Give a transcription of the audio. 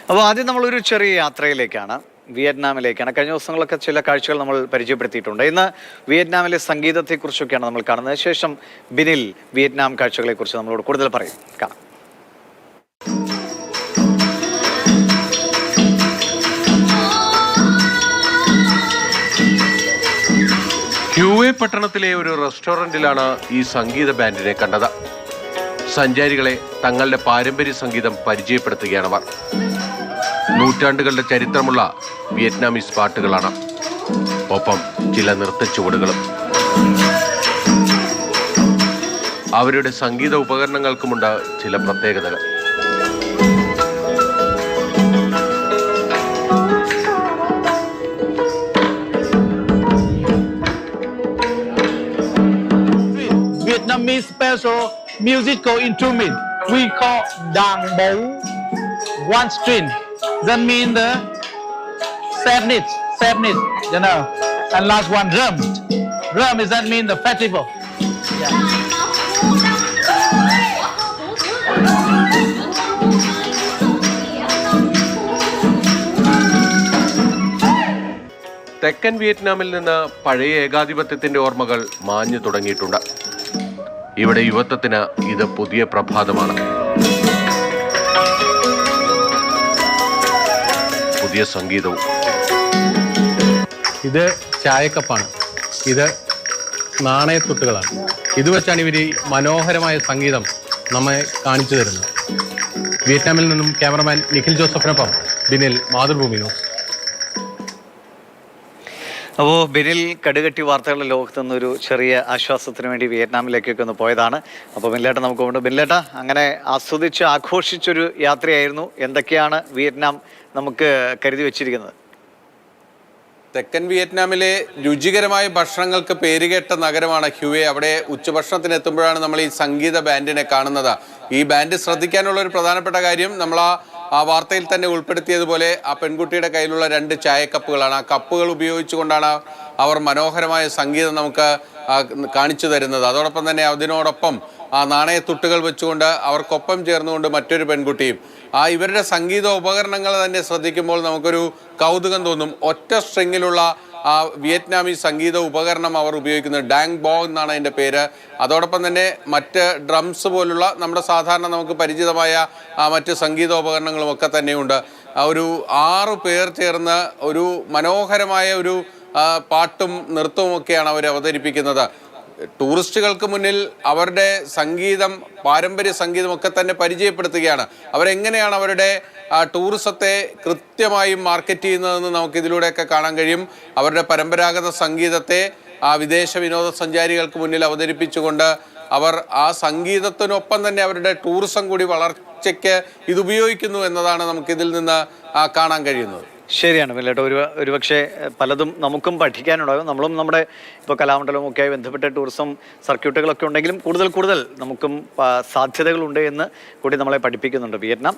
അപ്പോൾ ആദ്യം നമ്മളൊരു ചെറിയ യാത്രയിലേക്കാണ്, വിയറ്റ്നാമിലേക്കാണ്. കഴിഞ്ഞ ദിവസങ്ങളൊക്കെ ചില കാഴ്ചകൾ നമ്മൾ പരിചയപ്പെടുത്തിയിട്ടുണ്ട്. ഇന്ന് വിയറ്റ്നാമിലെ സംഗീതത്തെക്കുറിച്ചൊക്കെയാണ് നമ്മൾ കാണുന്നത്. ശേഷം ബിനിൽ വിയറ്റ്നാം കാഴ്ചകളെക്കുറിച്ച് നമ്മളോട് കൂടുതൽ പറയും. കാണാം. ഹ്യൂവെ പട്ടണത്തിലെ ഒരു റെസ്റ്റോറൻറ്റിലാണ് ഈ സംഗീത ബാൻഡിനെ കണ്ടത്. സഞ്ചാരികളെ തങ്ങളുടെ പാരമ്പര്യ സംഗീതം പരിചയപ്പെടുത്തുകയാണ് അവർ. നൂറ്റാണ്ടുകളുടെ ചരിത്രമുള്ള വിയറ്റ്നാമീസ് പാട്ടുകളാണ്, ഒപ്പം ചില നൃത്തച്ചുവടുകളും. അവരുടെ സംഗീത ഉപകരണങ്ങൾക്കുമുണ്ട് ചില പ്രത്യേകതകൾ. Vietnamese special musical instrument we call dang bầu, one string. That means the sadness, you know. And last one drum. Drum is that mean the festival. Yeah. തെക്കൻ വിയറ്റ്നാമിൽ നിന്ന് പഴയ ഏകാധിപത്യത്തിന്റെ ഓർമ്മകൾ മാഞ്ഞു തുടങ്ങിയിട്ടുണ്ട്. ഇവിടെ യുവത്വത്തിന് ഇത് പുതിയ പ്രഭാതമാണ്. പുതിയ സംഗീതവും. ഇത് ചായക്കപ്പാണ്, ഇത് നാണയത്തുട്ടുകളാണ്. ഇത് വെച്ചാണ് ഇവർ മനോഹരമായ സംഗീതം നമ്മെ കാണിച്ചു തരുന്നത്. വിയറ്റ്നാമിൽ നിന്നും ക്യാമറമാൻ നിഖിൽ ജോസഫിനൊപ്പം ബിനിൽ, മാതൃഭൂമി ന്യൂസ്. അപ്പോൾ ബിനിൽ കടുകട്ടി വാർത്തകളുടെ ലോകത്ത് നിന്നൊരു ചെറിയ ആശ്വാസത്തിന് വേണ്ടി വിയറ്റ്നാമിലേക്കൊക്കെ ഒന്ന് പോയതാണ്. അപ്പോൾ ബിനിലേട്ട നമുക്ക് കൊണ്ട് ബിനിലേട്ട അങ്ങനെ ആസ്വദിച്ച് ആഘോഷിച്ചൊരു യാത്രയായിരുന്നു. എന്തൊക്കെയാണ് വിയറ്റ്നാം നമുക്ക് കരുതി വെച്ചിരിക്കുന്നത്? തെക്കൻ വിയറ്റ്നാമിലെ രുചികരമായ ഭക്ഷണങ്ങൾക്ക് പേരുകേട്ട നഗരമാണ് ഹ്യൂവെ. അവിടെ ഉച്ചഭക്ഷണത്തിന് എത്തുമ്പോഴാണ് നമ്മൾ ഈ സംഗീത ബാൻഡിനെ കാണുന്നത്. ഈ ബാൻഡ് ശ്രദ്ധിക്കാനുള്ള ഒരു പ്രധാനപ്പെട്ട കാര്യം, നമ്മൾ ആ വാർത്തയിൽ തന്നെ ഉൾപ്പെടുത്തിയതുപോലെ ആ പെൺകുട്ടിയുടെ കയ്യിലുള്ള 2 ചായക്കപ്പുകളാണ്. ആ കപ്പുകൾ ഉപയോഗിച്ചുകൊണ്ടാണ് അവർ മനോഹരമായ സംഗീതം നമുക്ക് കാണിച്ചു തരുന്നത്. അതോടൊപ്പം തന്നെ അതിനോടൊപ്പം ആ നാണയത്തുട്ടുകൾ വെച്ചുകൊണ്ട് അവർക്കൊപ്പം ചേർന്നുകൊണ്ട് മറ്റൊരു പെൺകുട്ടിയും. ഇവരുടെ സംഗീത ഉപകരണങ്ങൾ തന്നെ ശ്രദ്ധിക്കുമ്പോൾ നമുക്കൊരു കൗതുകം തോന്നും. ഒറ്റ സ്ട്രിങ്ങിലുള്ള വിയറ്റ്നാമീസ് സംഗീത ഉപകരണം അവർ ഉപയോഗിക്കുന്നത് ഡാങ് ബോ എന്നാണ് അതിൻ്റെ പേര്. അതോടൊപ്പം തന്നെ മറ്റ് ഡ്രംസ് പോലുള്ള നമ്മുടെ സാധാരണ നമുക്ക് പരിചിതമായ മറ്റ് സംഗീത ഉപകരണങ്ങളും ഒക്കെ തന്നെയുണ്ട്. ഒരു 6 പേർ ചേർന്ന് ഒരു മനോഹരമായ ഒരു പാട്ടും നൃത്തവും ഒക്കെയാണ് അവർ അവതരിപ്പിക്കുന്നത്. ടൂറിസ്റ്റുകൾക്ക് മുന്നിൽ അവരുടെ സംഗീതം, പാരമ്പര്യ സംഗീതമൊക്കെ തന്നെ പരിചയപ്പെടുത്തുകയാണ്. അവരെങ്ങനെയാണ് അവരുടെ ടൂറിസത്തെ കൃത്യമായും മാർക്കറ്റ് ചെയ്യുന്നതെന്ന് നമുക്കിതിലൂടെയൊക്കെ കാണാൻ കഴിയും. അവരുടെ പരമ്പരാഗത സംഗീതത്തെ വിദേശ വിനോദസഞ്ചാരികൾക്ക് മുന്നിൽ അവതരിപ്പിച്ചുകൊണ്ട് അവർ ആ സംഗീതത്തിനൊപ്പം തന്നെ അവരുടെ ടൂറിസം കൂടി വളർച്ചയ്ക്ക് ഇത് ഉപയോഗിക്കുന്നു എന്നതാണ് നമുക്കിതിൽ നിന്ന് കാണാൻ കഴിയുന്നത്. ശരിയാണ് ബിനിലേട്ട. ഒരുപക്ഷെ പലതും നമുക്കും പഠിക്കാനുണ്ടാകും. നമ്മളും നമ്മുടെ ഇപ്പോൾ കലാമണ്ഡലവും ഒക്കെയായി ബന്ധപ്പെട്ട ടൂറിസം സർക്യൂട്ടുകളൊക്കെ ഉണ്ടെങ്കിലും കൂടുതൽ നമുക്കും സാധ്യതകളുണ്ട് എന്ന് കൂടി നമ്മളെ പഠിപ്പിക്കുന്നുണ്ട് വിയറ്റ്നാം.